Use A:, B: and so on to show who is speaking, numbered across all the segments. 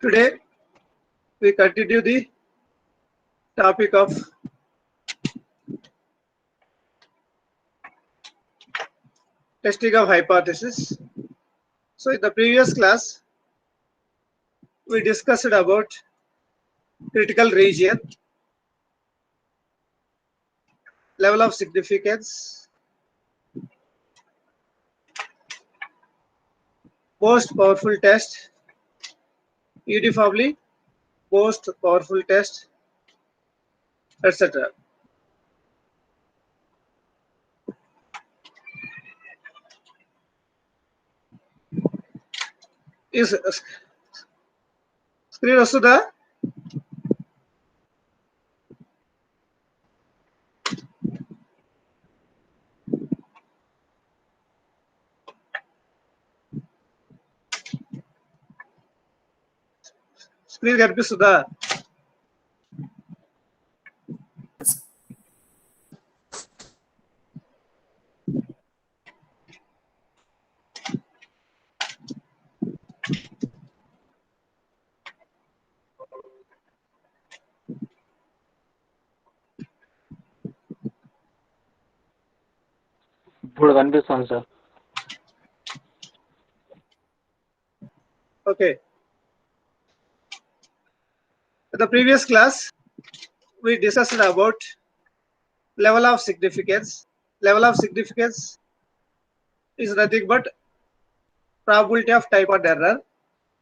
A: Today we continue the topic of testing of hypothesis. So in the previous class we discussed about critical region, level of significance, most powerful test, uniformly most powerful test, etc. Is screen వస్తుందా? Screen కనిపిస్తుందా?
B: ఇప్పుడు కనిపిస్తుంది sir.
A: Okay. In the previous class we discussed about level of significance. Level of significance is nothing but probability of type of error,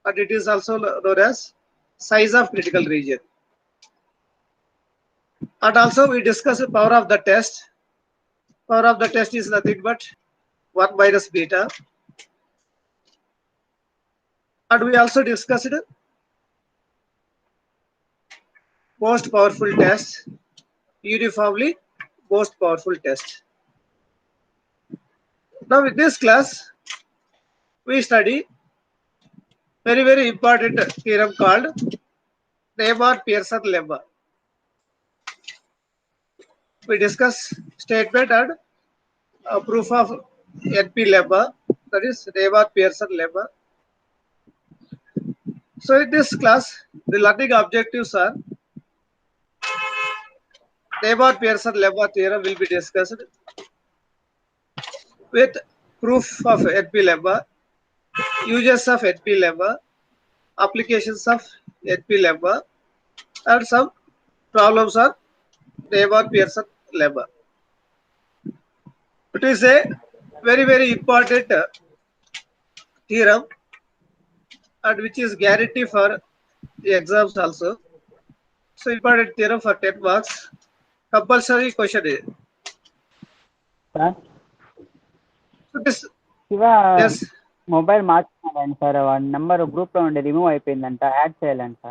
A: and it is also known as size of critical region. And also we discussed the power of the test. Power of the test is nothing but 1 minus beta. And we also discussed most powerful test, uniformly most powerful test. Now in this class we study very important theorem called Neyman-Pearson lemma. We discuss statement and proof of NP lemma, that is Neyman-Pearson lemma. So in this class the learning objectives are Neyman-Pearson lemma theorem will be discussed with proof of NP lemma, uses of NP lemma, applications of NP lemma, and some problems on Neyman-Pearson lemma. It is a very important theorem and which is guarantee for the exams also. So important theorem for 10 marks. Compulsory question is.
B: Sir
A: So this,
B: Shiva
A: yes,
B: mobile మార్చుకున్నాను sir. వాడి number group లో ఉండి remove అయిపోయిందంట, add చేయాలంట.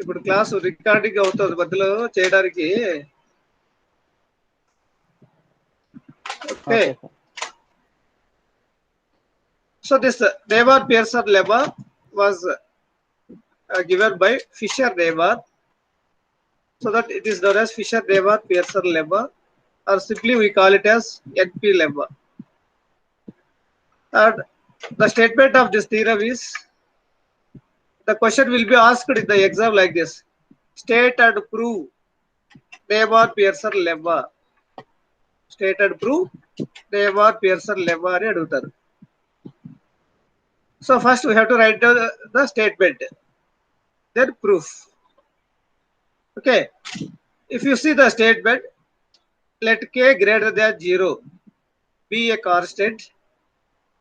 A: ఇప్పుడు class recording అవుతుంది మధ్యలో చేయడానికి. Okay.
B: Okay sir.
A: So this Neyman-Pearson lemma was given by Fisher-Neyman, so that it is known as Fisher-Neyman-Pearson lemma, or simply we call it as NP lemma. And the statement of this theorem is, the question will be asked in the exam like this: state and prove Neyman-Pearson lemma. State and prove Neyman-Pearson lemma అని అడుగుతారు. So first we have to write down the statement, then proof. Okay, if you see the statement, let k greater than 0 be a constant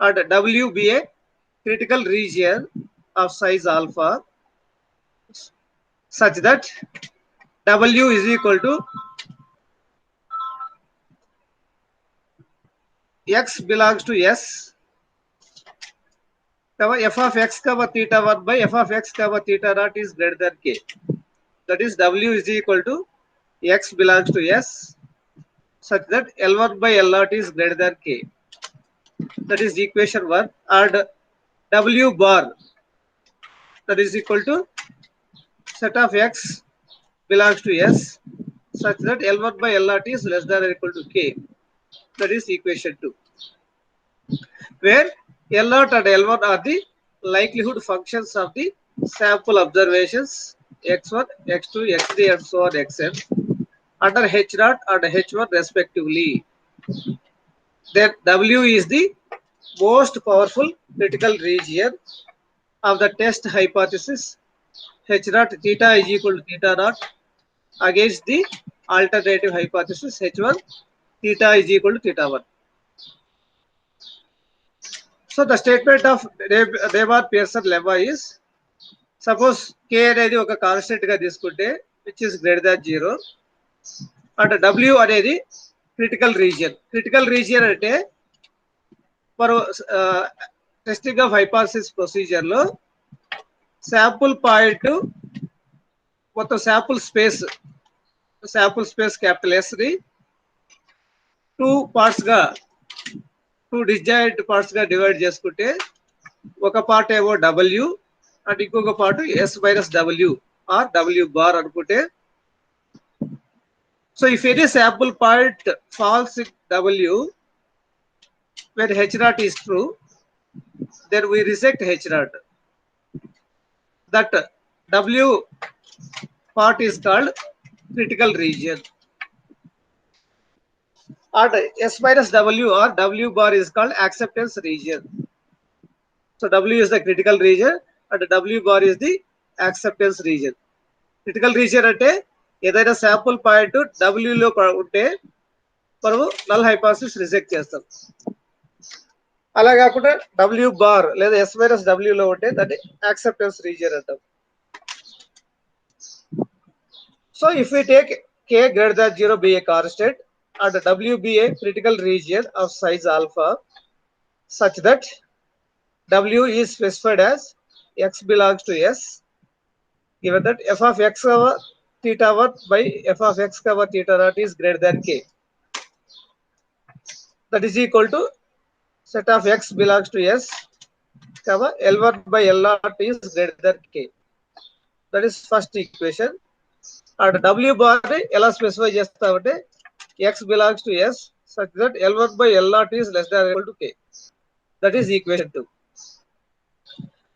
A: and W be a critical region of size alpha, such that W is equal to x belongs to S, f of x comma theta 1 by f of x comma theta naught is greater than k. That is W is equal to x belongs to S, such that L1 by L naught is greater than k. That is equation 1. And W bar, that is equal to set of x belongs to S, such that L1 by L naught is less than or equal to k. That is equation 2. Where L0 and L1 are the likelihood functions of the sample observations x1, x2, x3 and so on xn under H0 and H1 respectively. Then W is the most powerful critical region of the test hypothesis H0 theta is equal to theta naught against the alternative hypothesis H1 theta is equal to theta 1. So the statement of Raymond Pearson lemma is, suppose k అనేది ఒక constant గా తీసుకుంటే which is greater than 0 and W అనేది critical region అంటే మనం testing of hypothesis procedure లో sample point మొత్తం sample space capital S ని టూ డిస్జాయింట్ పార్ట్స్ గా డివైడ్ చేసుకుంటే ఒక పార్ట్ ఏమో డబ్ల్యూ అండ్ ఇంకొక part S minus W or W bar అనుకుంటే, so if any sample point falls in W when H0 is true, then we reject H0. That W part is called critical region. And S minus W or W bar is called acceptance region. So W is the critical region and W bar is the acceptance region. Critical region అంటే ఏదైనా sample point W లో ఉంటే మనము null hypothesis reject చేస్తాం. అలా కాకుండా W bar లేదా S minus W లో ఉంటే దాన్ని యాక్సెప్టెన్స్ రీజియన్ అంటాం. So if we take K greater than 0 be a constant and W be a critical region of size alpha such that W is specified as X belongs to S, given that f of X over theta 1 by f of X cover theta naught is greater than K. That is equal to set of X belongs to S, L1 by L0 is greater than K. That is first equation. And W bar ఎలా specify చేస్తామంటే X belongs to S such that L1 by L0 is less than or equal to K. That is equation 2.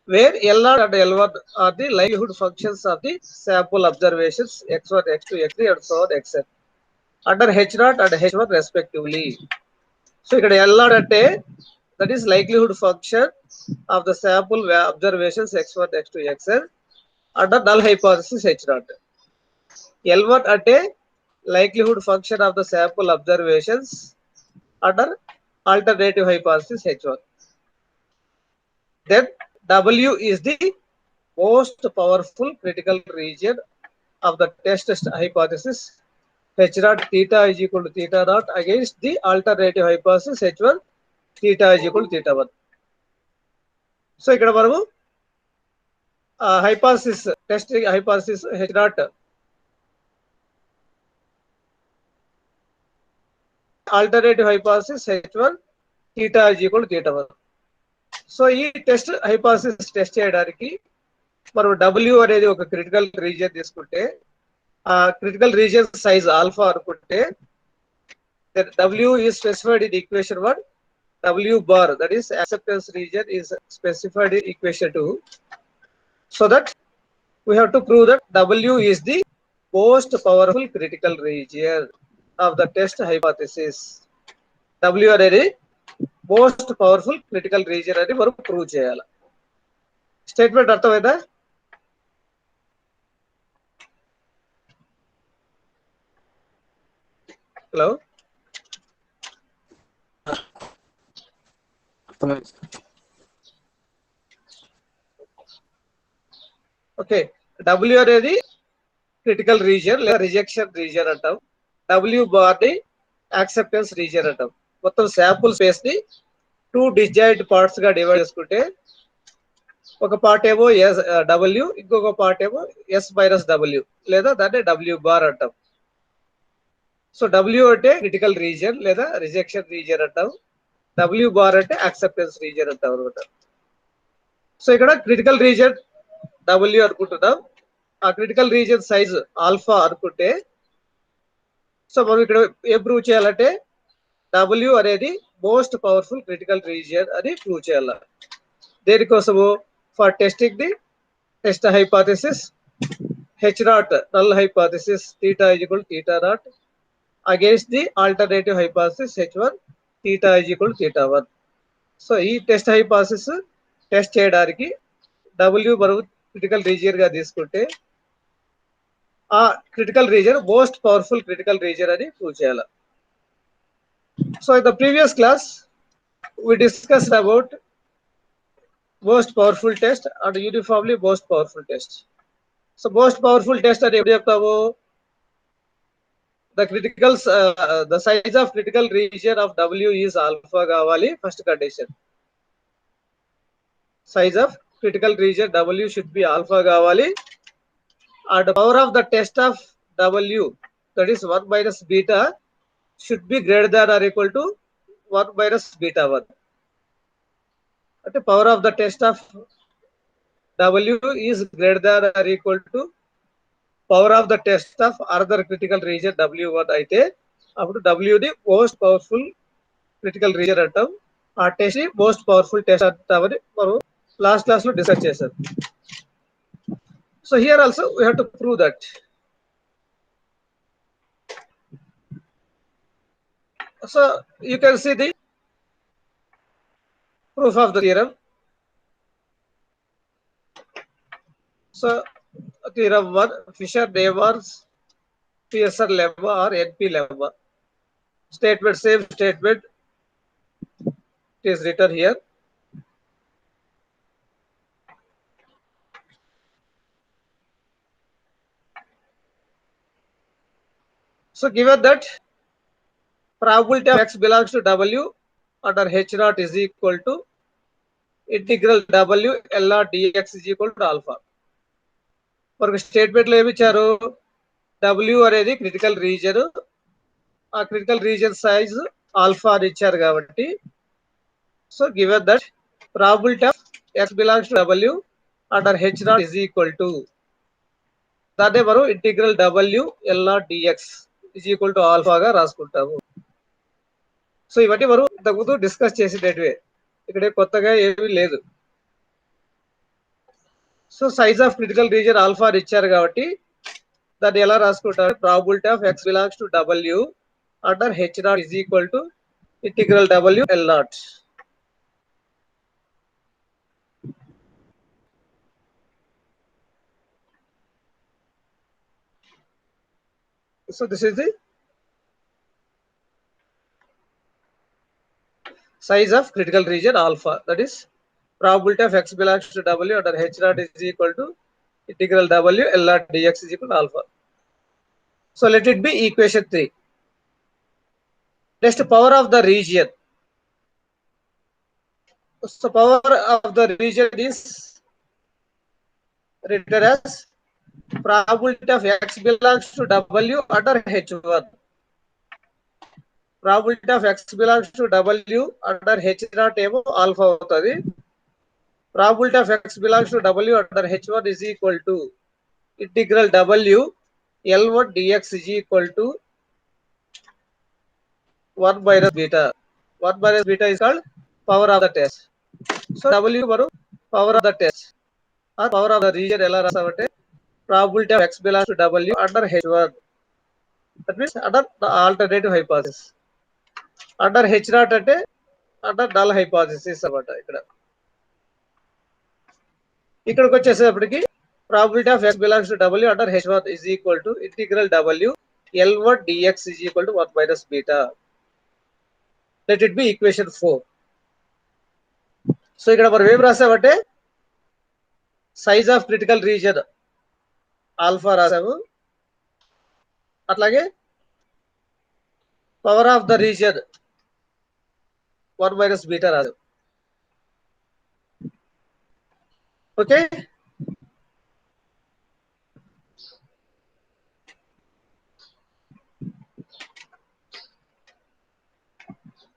A: Where L0 and L1 are the likelihood functions of the sample observations x1, x2, x3 and so on xn under H0 and H1 respectively. So ఇక్కడ L0 అంటే that is likelihood function of the sample observations x1, x2, xn under null hypothesis H0. L1 అంటే likelihood function of the sample observations under alternative hypothesis H1. Then W is the most powerful critical region of the test hypothesis H0 theta is equal to theta naught against the alternative hypothesis H1 theta is equal to theta 1. So ఇక్కడ మనము hypothesis testing hypothesis H0 alternative hypothesis H1 theta is equal to theta 1. So ఈ test hypothesis test చేయడానికి మనం W అనేది ఒక critical region తీసుకుంటే ఆ critical region size alpha అనుకుంటే W is specified in equation 1, W bar that is acceptance region is specified in equation 2, so that we have to prove that W is the most powerful critical region of the test hypothesis. W అనేది most powerful critical region అని మనం prove చేయాలి. Statement అర్థమైందా? Hello, okay. W అనేది critical region లేదా rejection region అంటాం. W bar ని acceptance region అంటాం. మొత్తం శాంపుల్ స్పేస్ ని 2 డిస్జాయింట్ పార్ట్స్ గా డివైడ్ చేసుకుంటే ఒక పార్ట్ ఏమో W ఇంకొక పార్ట్ ఏమో S మైనస్ W లేదా దాన్ని W బార్ అంటాం. సో W అంటే క్రిటికల్ రీజియన్ లేదా రిజెక్షన్ రీజియన్ అంటాం. W బార్ అంటే యాక్సెప్టెన్స్ రీజియన్ అంటాం అనమాట. సో ఇక్కడ క్రిటికల్ రీజియన్ W అనుకుంటున్నాం. ఆ క్రిటికల్ రీజియన్ సైజ్ ఆల్ఫా అనుకుంటే, సో మనం ఇక్కడ ఏం ప్రూవ్ చేయాలంటే W అనేది మోస్ట్ పవర్ఫుల్ క్రిటికల్ రీజియన్ అని ప్రూవ్ చేయాలి. దేనికోసము? For testing the test hypothesis H naught null hypothesis theta is equal to theta naught against the alternative hypothesis H1 theta is equal to theta 1. So ఈ test hypothesis test చేయడానికి W మనం critical region గా తీసుకుంటే ఆ critical region most powerful critical region అని prove చేయాలి. So in the previous class we discussed about most powerful test and uniformly most powerful test. So most powerful test అని ఎప్పుడు చెప్తాము? The size of critical region of W is alpha కావాలి first condition. Size of critical region W should be alpha కావాలి and power of the test of W, that is 1 minus beta, should be greater than or equal to 1 minus beta 1. అంటే power of the test of W is greater than or equal to power of the test of other critical region W1 అయితే అప్పుడు W ని most powerful critical region అంటాం. ఆ test ని most powerful test అంటామని మనం last class లో discuss చేశాం. So here also we have to prove that. So you can see the proof of the theorem. So theorem 1, Fisher-Neyman's Pearson lemma or NP lemma. Statement, same statement. It is written here. So given that probability of x belongs to W under H naught is equal to integral W L naught dx is equal to alpha. మనకు statement లో ఏమి ఇచ్చారు? W అనేది critical region, ఆ critical region size alpha అని ఇచ్చారు కాబట్టి so given that probability of x belongs to W under H naught is equal to దాన్నే మనం integral W L naught dx is equal to ఆల్ఫాగా రాసుకుంటాము. సో ఇవన్నీ మనం ఇంతకుముందు డిస్కస్ చేసినట్టువే, ఇక్కడ కొత్తగా ఏమీ లేదు. So size of critical region alpha అని ఇచ్చారు కాబట్టి దాన్ని ఎలా రాసుకుంటారు? Probability of x belongs to W under H naught is equal to integral W L naught. So this is the size of critical region alpha, that is probability of x belongs to W under H naught is equal to integral W L naught dx is equal to alpha. So let it be equation 3. Next, power of the region. So power of the region is written as probability of x belongs to W under H1. Probability of x belongs to W under H naught ఏమో alpha అవుతుంది. Probability of x belongs to W under H1 is equal to integral W L1 dx is equal to 1 minus beta. 1 minus beta is called power of the test. So W మనం power of the test or power of the region ఎలా రాసామంటే probability of x belongs to W under H1. That means under the alternative hypothesis. Under H naught అంటే under null hypothesis అన్నమాట. ఇక్కడికి వచ్చేసేపటికి probability of x belongs to W under H1 is equal to integral W L1 dx is equal to 1 minus beta. Let it be equation 4. So ఇక్కడ మనం ఏం రాసామంటే size of critical region alpha రాసాము, అట్లాగే power of the region 1 minus beta రాసాము. Okay,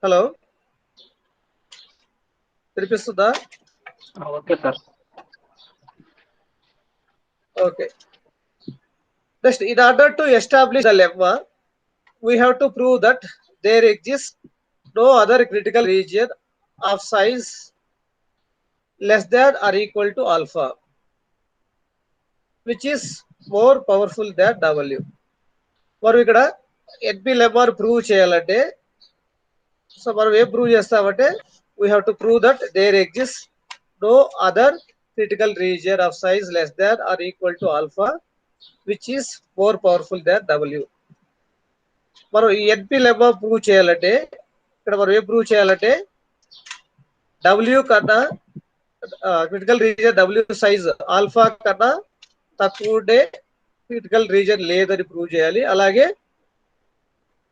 A: hello వినిపిస్తుందా?
B: Okay sir.
A: Okay, next in order to establish the lemma we have to prove that there exists no other critical region of size less than or equal to alpha, which is more powerful than W. మనం ఇక్కడ ఎన్పి లెమర్ prove చేయాలంటే so మనం ఏం prove చేస్తామంటే we have to prove that there exist no other critical region of size less than or equal to alpha which is more powerful than W. మనం ఈ ఎన్పి లెమర్ prove చేయాలంటే ఇక్కడ మనం ఏం ప్రూవ్ చేయాలంటే డబ్ల్యూ కన్నా critical region W size alpha కన్నా తక్కువ ఉండే క్రిటికల్ రీజియన్ లేదని ప్రూవ్ చేయాలి. అలాగే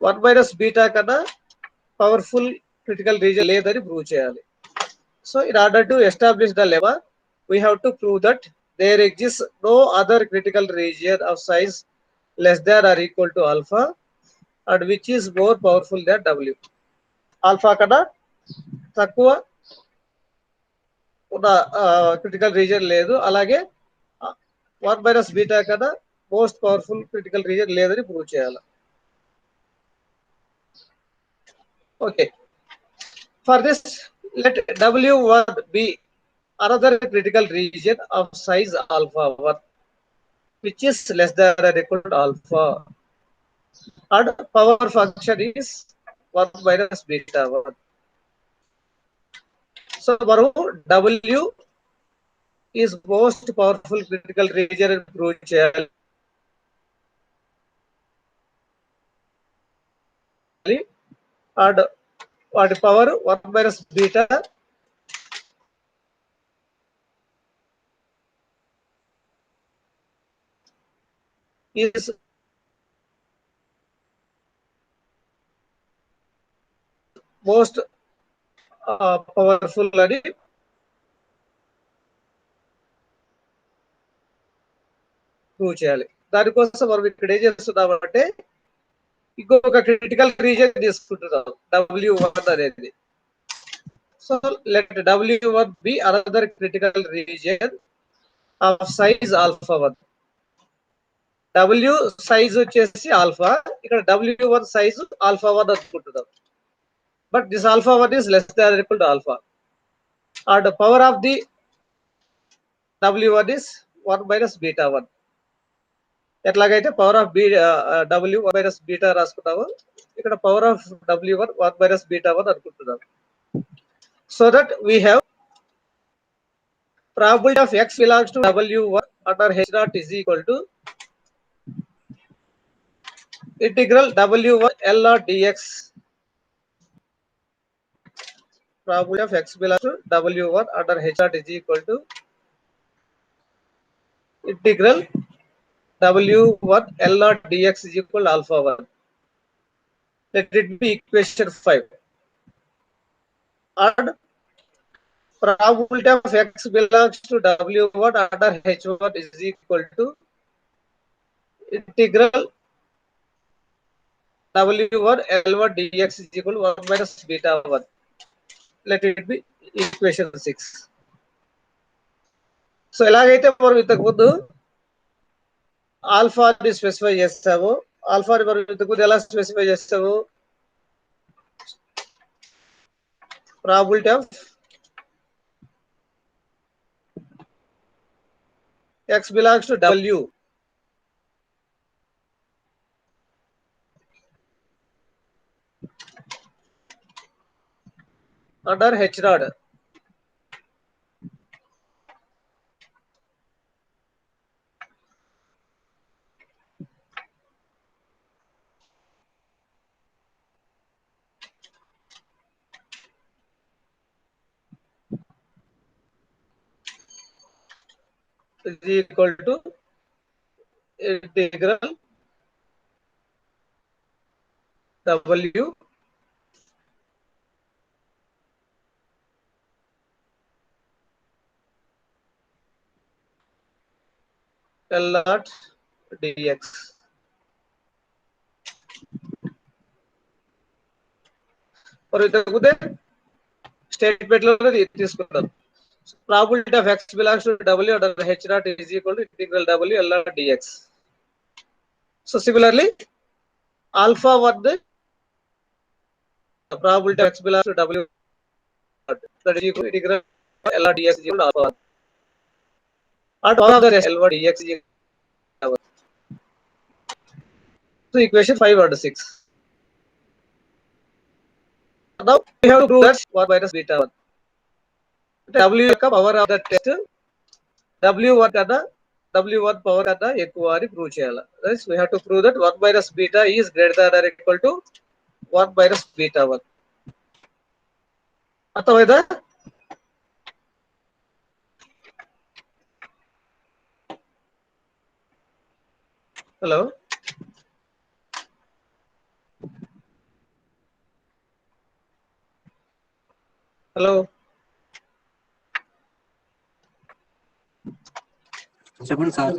A: 1 మైనస్ బీటా కన్నా పవర్ఫుల్ క్రిటికల్ రీజియన్ లేదని ప్రూవ్ చేయాలి. So in order to establish the lemma we have to prove that there exist no other critical region of size less than or equal to alpha and which is more powerful than W. Alpha కన్నా తక్కువ ఉన్న critical region లేదు, అలాగే 1 minus beta కన్నా most powerful critical region లేదని prove చేయాలి. Okay. For this, let W1 be another critical region of size alpha 1, which is less than or equal to alpha, and power function is 1 minus beta 1. So, W is most powerful critical region in prove cheyali. And what power 1 minus beta is most powerful అని prove చేయాలి. దానికోసం మనం ఇక్కడ ఏం చేస్తున్నామంటే ఇంకొక critical region తీసుకుంటున్నాం W1 అనేది. So let W1 be another critical region of size alpha 1. W size వచ్చేసి ఆల్ఫా, ఇక్కడ W1 సైజ్ ఆల్ఫా 1 అనుకుంటున్నాం. But this alpha 1 is less than or equal to alpha, and the power of the W1 is 1 minus beta 1. ఎట్లాగైతే power of W 1 minus beta రాసుకున్నాము, ఇక్కడ power of W1 1 minus beta 1 అనుకుంటున్నాము. So that we have probability of x belongs to W1 under H0 is equal to integral W1 L naught dx. Probability of x belongs to W1 under H0 is equal to integral W1 L naught dx is equal to alpha 1. Let it be equation 5. And probability of x belongs to W1 under H1 is equal to integral W1 L1 dx is equal to 1 minus beta 1. Let it be equation 6. So ఎలాగైతే మనం ఇంతకుముందు ఆల్ఫాని specify చేస్తాము, ఆల్ఫాని మనం ఇంతకుముందు ఎలా specify చేస్తాము, probability of x belongs to W under H naught is equal to integral W L naught dx. మరి ఇంతకుముందే స్టేట్మెంట్ లో తీసుకుంటాం, probability of x belongs to W under H naught is equal to integral W L naught dx. So similarly, alpha 1 the probability of x belongs to W that is equal to integral L or dx is equal to alpha 1. At one of the L or dx is equal to alpha 1. So equation 5 or 6. Now we have to prove that 1 minus beta 1. W యొక్క power of the test W1 కన్నా W1 power కన్నా ఎక్కువ అని prove చేయాలి. Thus we have to prove that 1 minus beta is greater than or equal to 1 minus beta 1. అర్థమైందా? Hello hello
C: చెప్పండి sir.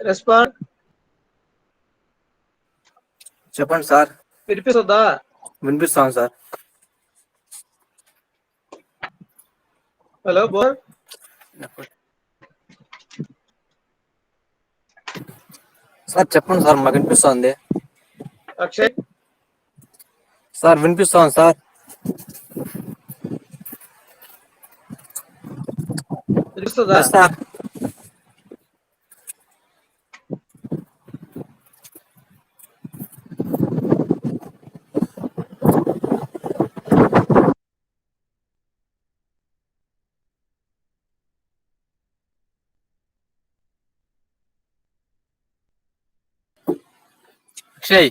A: Respond.
C: చెప్పండి sir.
A: వినిపిస్తుందా?
C: వినిపిస్తాను సార్.
A: Hello bore.
C: సార్ చెప్పండి సార్, మాకు వినిపిస్తుంది.
A: అక్షయ్
C: సార్ వినిపిస్తాను సార్.
A: వినిపిస్తుందా?
C: సార్ అక్షయ్,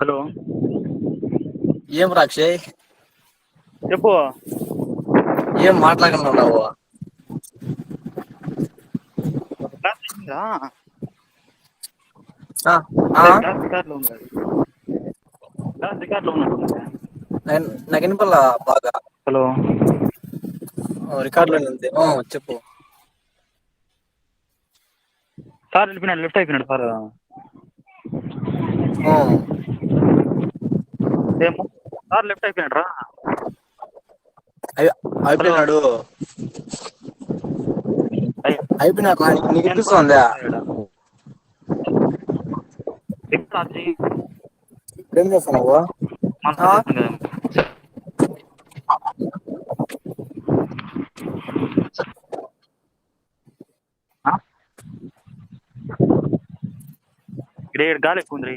D: హలో
C: ఏం రా అక్షయ్,
D: చెప్పు.
C: ఏం మాట్లాడుతున్నావు?
D: రికార్డులో ఉంది. రికార్డులో ఉన్నట్టుంది.
C: నాకు వినపల్లా బాగా.
D: హలో
C: రికార్డులో ఉంది. చెప్పు
D: సార్. వెళ్ళిపోయినాడు, లెఫ్ట్ అయిపోయినాడు సార్. ఏమో సార్, లెఫ్ట్ అయిపోయినాడు రా.
C: అయిపోయినాడు. అయిపోయినాక నీకు వినిపిస్తుందా? ఏం చేస్తున్నావు?
D: ఇక్కడ గాలి ఎక్కువ ఉంది.